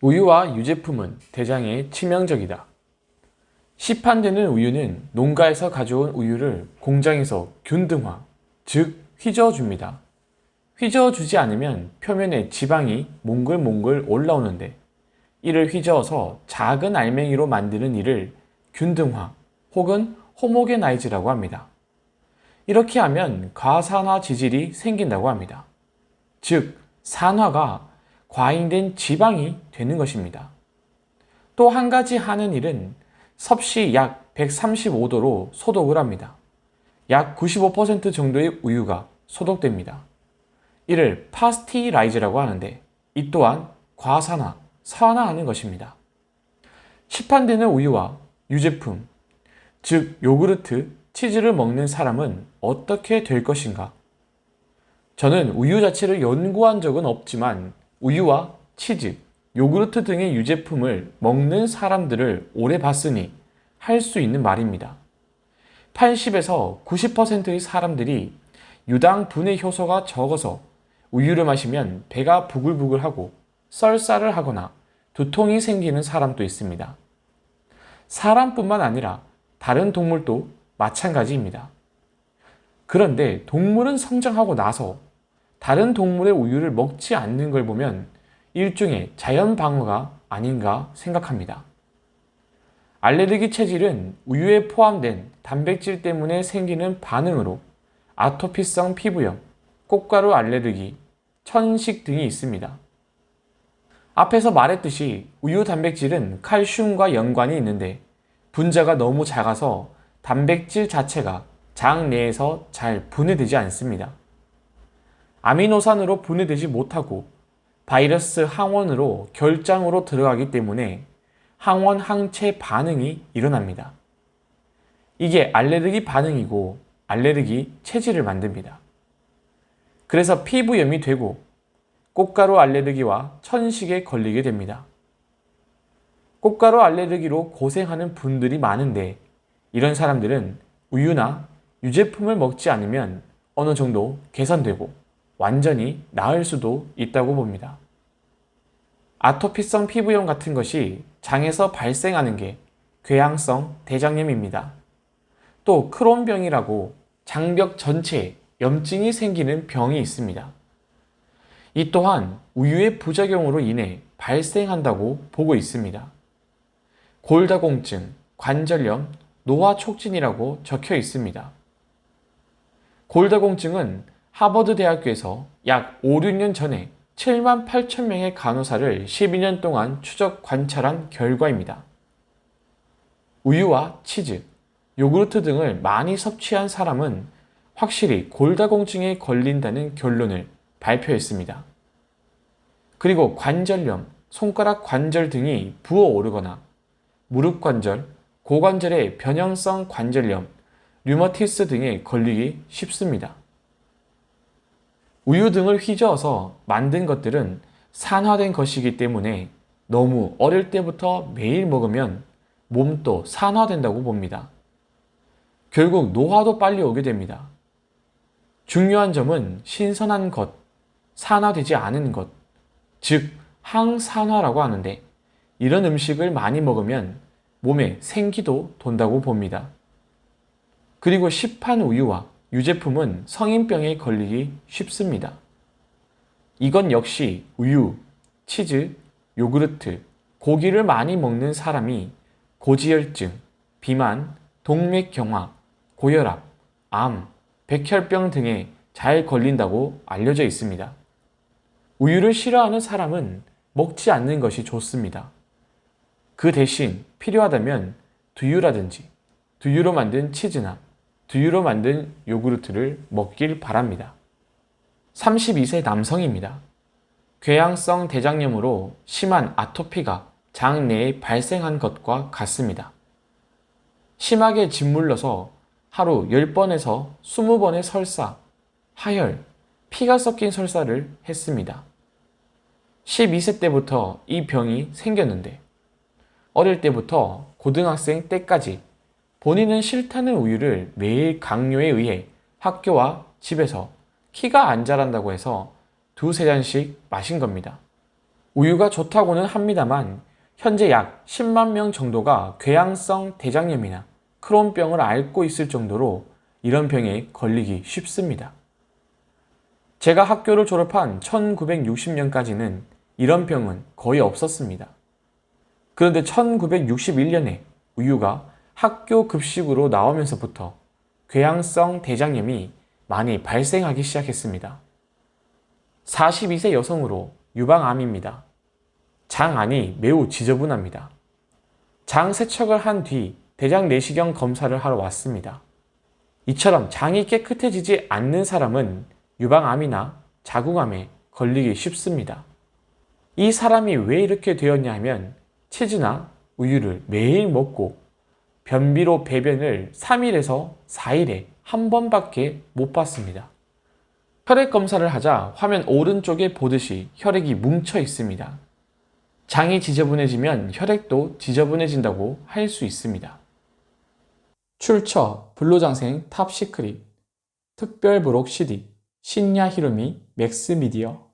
우유와 유제품은 대장에 치명적이다. 시판되는 우유는 농가에서 가져온 우유를 공장에서 균등화, 즉 휘저어줍니다. 휘저어주지 않으면 표면에 지방이 몽글몽글 올라오는데 이를 휘저어서 작은 알맹이로 만드는 일을 균등화 혹은 호모게나이즈라고 합니다. 이렇게 하면 과산화 지질이 생긴다고 합니다. 즉, 산화가 과잉된 지방이 되는 것입니다. 또 한 가지 하는 일은 섭씨 약 135도로 소독을 합니다. 약 95% 정도의 우유가 소독됩니다. 이를 파스티라이즈라고 하는데 이 또한 과산화, 산화하는 것입니다. 시판되는 우유와 유제품, 즉 요구르트, 치즈를 먹는 사람은 어떻게 될 것인가? 저는 우유 자체를 연구한 적은 없지만 우유와 치즈, 요구르트 등의 유제품을 먹는 사람들을 오래 봤으니 할 수 있는 말입니다. 80에서 90%의 사람들이 유당 분해 효소가 적어서 우유를 마시면 배가 부글부글하고 썰쌀을 하거나 두통이 생기는 사람도 있습니다. 사람뿐만 아니라 다른 동물도 마찬가지입니다. 그런데 동물은 성장하고 나서 다른 동물의 우유를 먹지 않는 걸 보면 일종의 자연 방어가 아닌가 생각합니다. 알레르기 체질은 우유에 포함된 단백질 때문에 생기는 반응으로 아토피성 피부염, 꽃가루 알레르기, 천식 등이 있습니다. 앞에서 말했듯이 우유 단백질은 칼슘과 연관이 있는데 분자가 너무 작아서 단백질 자체가 장 내에서 잘 분해되지 않습니다. 아미노산으로 분해되지 못하고 바이러스 항원으로 결장으로 들어가기 때문에 항원 항체 반응이 일어납니다. 이게 알레르기 반응이고 알레르기 체질을 만듭니다. 그래서 피부염이 되고 꽃가루 알레르기와 천식에 걸리게 됩니다. 꽃가루 알레르기로 고생하는 분들이 많은데 이런 사람들은 우유나 유제품을 먹지 않으면 어느 정도 개선되고 완전히 나을 수도 있다고 봅니다. 아토피성 피부염 같은 것이 장에서 발생하는 게 궤양성 대장염입니다. 또 크론병이라고 장벽 전체에 염증이 생기는 병이 있습니다. 이 또한 우유의 부작용으로 인해 발생한다고 보고 있습니다. 골다공증, 관절염, 노화촉진이라고 적혀 있습니다. 골다공증은 하버드 대학교에서 약 5, 6년 전에 7만 8천 명의 간호사를 12년 동안 추적 관찰한 결과입니다. 우유와 치즈, 요구르트 등을 많이 섭취한 사람은 확실히 골다공증에 걸린다는 결론을 발표했습니다. 그리고 관절염, 손가락 관절 등이 부어오르거나 무릎 관절, 고관절의 변형성 관절염, 류머티스 등에 걸리기 쉽습니다. 우유 등을 휘저어서 만든 것들은 산화된 것이기 때문에 너무 어릴 때부터 매일 먹으면 몸도 산화된다고 봅니다. 결국 노화도 빨리 오게 됩니다. 중요한 점은 신선한 것, 산화되지 않은 것, 즉 항산화라고 하는데 이런 음식을 많이 먹으면 몸에 생기도 돈다고 봅니다. 그리고 시판 우유와 유제품은 성인병에 걸리기 쉽습니다. 이건 역시 우유, 치즈, 요구르트, 고기를 많이 먹는 사람이 고지혈증, 비만, 동맥경화, 고혈압, 암, 백혈병 등에 잘 걸린다고 알려져 있습니다. 우유를 싫어하는 사람은 먹지 않는 것이 좋습니다. 그 대신 필요하다면 두유라든지 두유로 만든 치즈나 두유로 만든 요구르트를 먹길 바랍니다. 32세 남성입니다. 궤양성 대장염으로 심한 아토피가 장 내에 발생한 것과 같습니다. 심하게 짓물러서 하루 10번에서 20번의 설사, 하혈, 피가 섞인 설사를 했습니다. 12세 때부터 이 병이 생겼는데 어릴 때부터 고등학생 때까지 본인은 싫다는 우유를 매일 강요에 의해 학교와 집에서 키가 안 자란다고 해서 두세 잔씩 마신 겁니다. 우유가 좋다고는 합니다만 현재 약 10만 명 정도가 궤양성 대장염이나 크론병을 앓고 있을 정도로 이런 병에 걸리기 쉽습니다. 제가 학교를 졸업한 1960년까지는 이런 병은 거의 없었습니다. 그런데 1961년에 우유가 학교 급식으로 나오면서부터 궤양성 대장염이 많이 발생하기 시작했습니다. 42세 여성으로 유방암입니다. 장 안이 매우 지저분합니다. 장 세척을 한 뒤 대장 내시경 검사를 하러 왔습니다. 이처럼 장이 깨끗해지지 않는 사람은 유방암이나 자궁암에 걸리기 쉽습니다. 이 사람이 왜 이렇게 되었냐 하면 치즈나 우유를 매일 먹고 변비로 배변을 3일에서 4일에 한 번밖에 못 봤습니다. 혈액 검사를 하자 화면 오른쪽에 보듯이 혈액이 뭉쳐 있습니다. 장이 지저분해지면 혈액도 지저분해진다고 할 수 있습니다. 출처 불로장생 탑시크릿 특별부록 CD 신야 히로미 맥스미디어